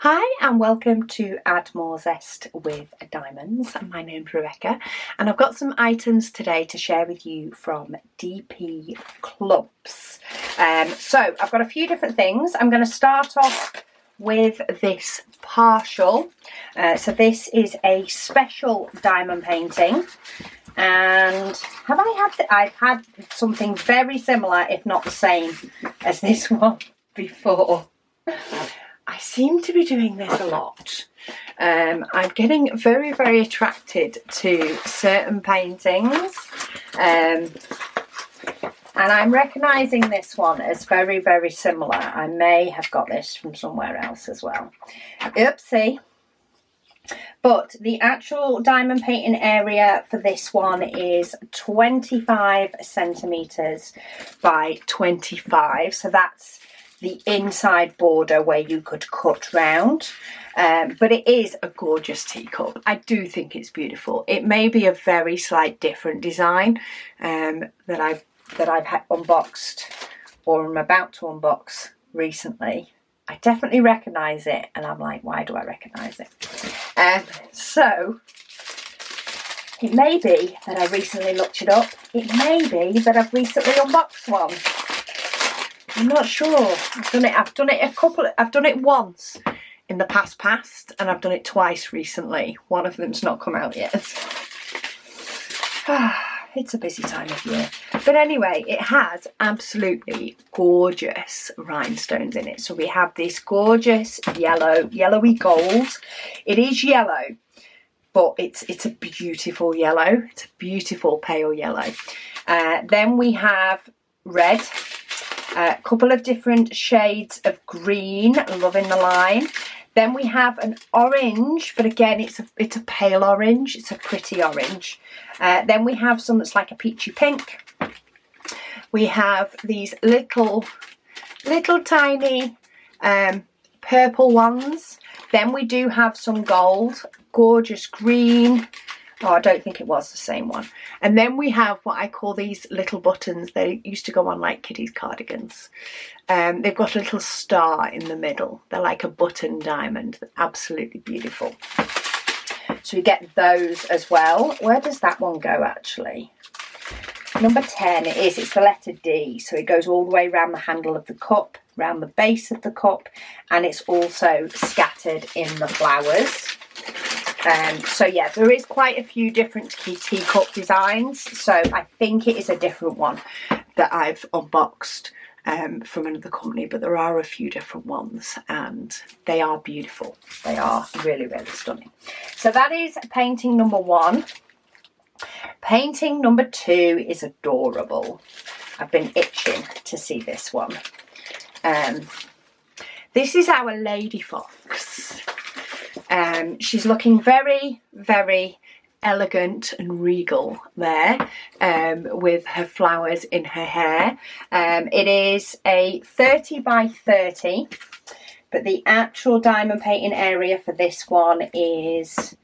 Hi and welcome to Add More Zest with Diamonds. My name's Rebecca and I've got some items today to share with you from DPClubs. So I've got a few different things. I'm going to start off with this partial. So this is a special diamond painting. And I've had something very similar, if not the same, as this one before. I seem to be doing this a lot. I'm getting very, very attracted to certain paintings. And I'm recognising this one as very, very similar. I may have got this from somewhere else as well. Oopsie. But the actual diamond painting area for this one is 25 centimetres by 25. So that's the inside border where you could cut round, but it is a gorgeous teacup. I do think it's beautiful. It may be a very slight different design that I've unboxed or am about to unbox recently. I definitely recognise it, and I'm like, why do I recognise it? So it may be that I recently looked it up. It may be that I've recently unboxed one. I'm not sure. I've done it once in the past, and I've done it twice recently. One of them's not come out yet. It's a busy time of year. But anyway, it has absolutely gorgeous rhinestones in it. So we have this gorgeous yellowy gold. It is yellow, but it's a beautiful yellow. It's a beautiful pale yellow. Then we have red. A couple of different shades of green, loving the line. Then we have an orange, but again, it's a pale orange. It's a pretty orange. Then we have some that's like a peachy pink. We have these little tiny purple ones. Then we do have some gold, gorgeous green. Oh, I don't think it was the same one. And then we have what I call these little buttons. They used to go on like kiddies' cardigans. They've got a little star in the middle. They're like a button diamond. They're absolutely beautiful. So we get those as well. Where does that one go actually? Number 10 it's the letter D. So it goes all the way around the handle of the cup, around the base of the cup, and it's also scattered in the flowers. So yeah, there is quite a few different teacup designs, so I think it is a different one that I've unboxed from another company, but there are a few different ones and they are beautiful. They are really, really stunning. So that is painting number 1. Painting number 2 is adorable. I've been itching to see this one. This is our Lady Fox. She's looking very, very elegant and regal there, with her flowers in her hair. It is a 30 by 30, but the actual diamond painting area for this one is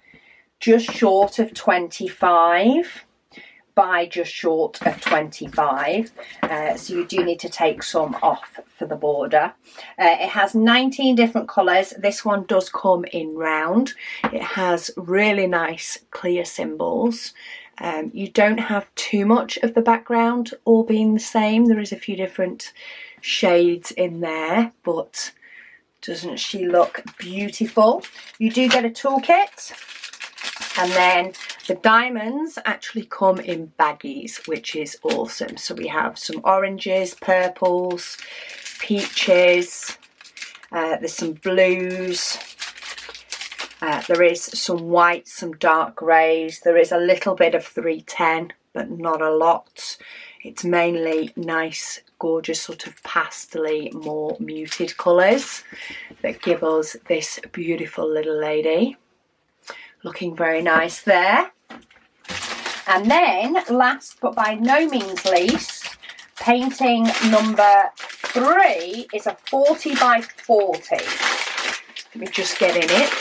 just short of 25 by just short of 25, so you do need to take some off for the border. It has 19 different colours. This one does come in round. It has really nice clear symbols. You don't have too much of the background all being the same. There is a few different shades in there, but doesn't she look beautiful? You do get a toolkit. And then the diamonds actually come in baggies, which is awesome. So we have some oranges, purples, peaches, there's some blues, there is some white, some dark greys, there is a little bit of 310, but not a lot. It's mainly nice, gorgeous sort of pastel-y, more muted colours that give us this beautiful little lady. Looking very nice there. And then, last but by no means least, painting number 3 is a 40 by 40. Let me just get in it.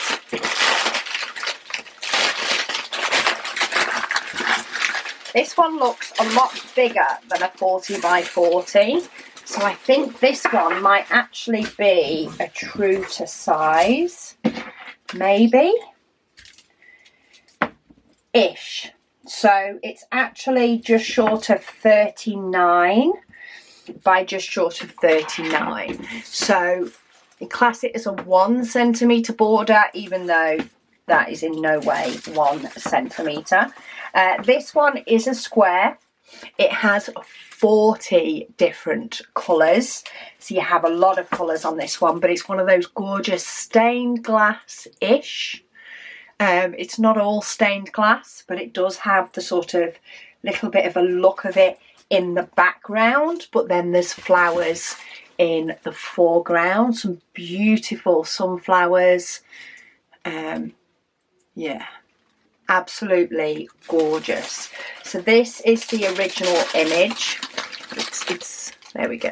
This one looks a lot bigger than a 40 by 40. So I think this one might actually be a true to size, maybe, ish. So it's actually just short of 39 by just short of 39. So we class it as a 1 centimetre border, even though that is in no way 1 centimetre. This one is a square. It has 40 different colours, so you have a lot of colours on this one, but it's one of those gorgeous stained glass-ish. It's not all stained glass, but it does have the sort of little bit of a look of it in the background, but then there's flowers in the foreground, some beautiful sunflowers. Yeah, absolutely gorgeous. So this is the original image. It's there we go.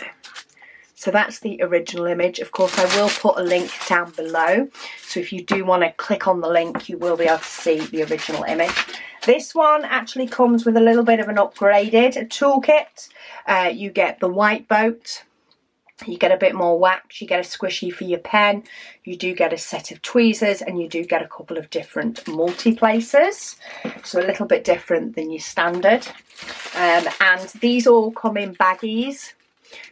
So that's the original image. Of course, I will put a link down below. So if you do want to click on the link, you will be able to see the original image. This one actually comes with a little bit of an upgraded toolkit. You get the white boat. You get a bit more wax, you get a squishy for your pen, you do get a set of tweezers, and you do get a couple of different multi-placers. So a little bit different than your standard. And these all come in baggies.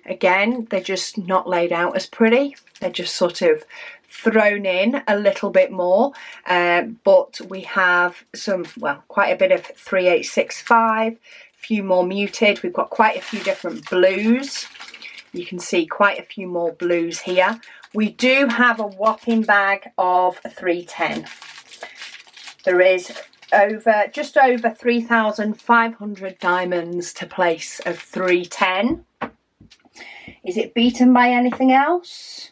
Again, they're just not laid out as pretty. They're just sort of thrown in a little bit more. But we have some, well, quite a bit of 3865, a few more muted. We've got quite a few different blues. You can see quite a few more blues here. We do have a whopping bag of 310. There is just over 3,500 diamonds to place of 310. Is it beaten by anything else?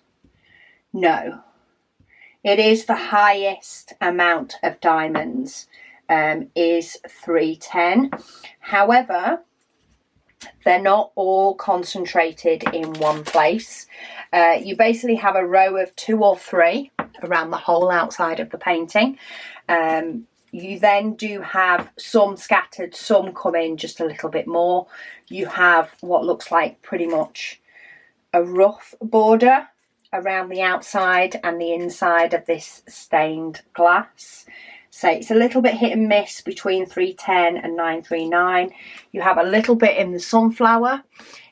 No. It is the highest amount of diamonds, is 310. However, they're not all concentrated in one place. You basically have a row of 2 or 3 around the whole outside of the painting. You then do have some scattered, some come in just a little bit more. You have what looks like pretty much a rough border around the outside and the inside of this stained glass. So it's a little bit hit and miss between 310 and 939. You have a little bit in the sunflower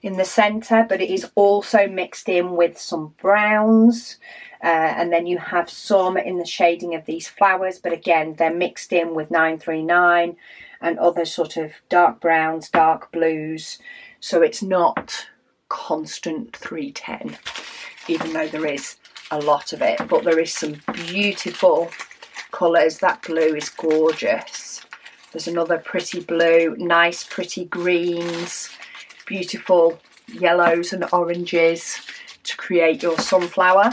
in the centre, but it is also mixed in with some browns. And then you have some in the shading of these flowers, but again, they're mixed in with 939 and other sort of dark browns, dark blues. So it's not constant 310, even though there is a lot of it, but there is some beautiful colours. That blue is gorgeous. There's another pretty blue, nice pretty greens, beautiful yellows and oranges to create your sunflower.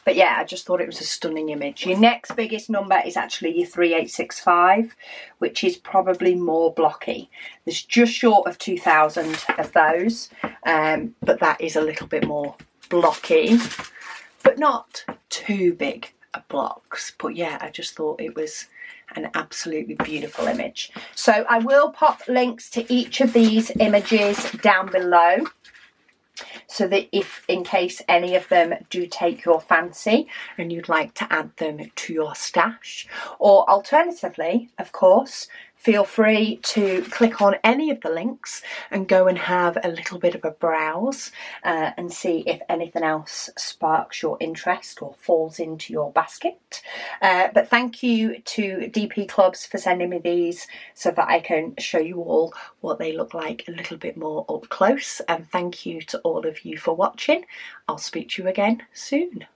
But yeah, I just thought it was a stunning image. Your next biggest number is actually your 3865, which is probably more blocky. There's just short of 2,000 of those, but that is a little bit more blocky, but not too big blocks. But yeah, I just thought it was an absolutely beautiful image. So I will pop links to each of these images down below, so that if in case any of them do take your fancy and you'd like to add them to your stash, or alternatively, of course, feel free to click on any of the links and go and have a little bit of a browse and see if anything else sparks your interest or falls into your basket. But thank you to DPClubs for sending me these so that I can show you all what they look like a little bit more up close. And thank you to all of you for watching. I'll speak to you again soon.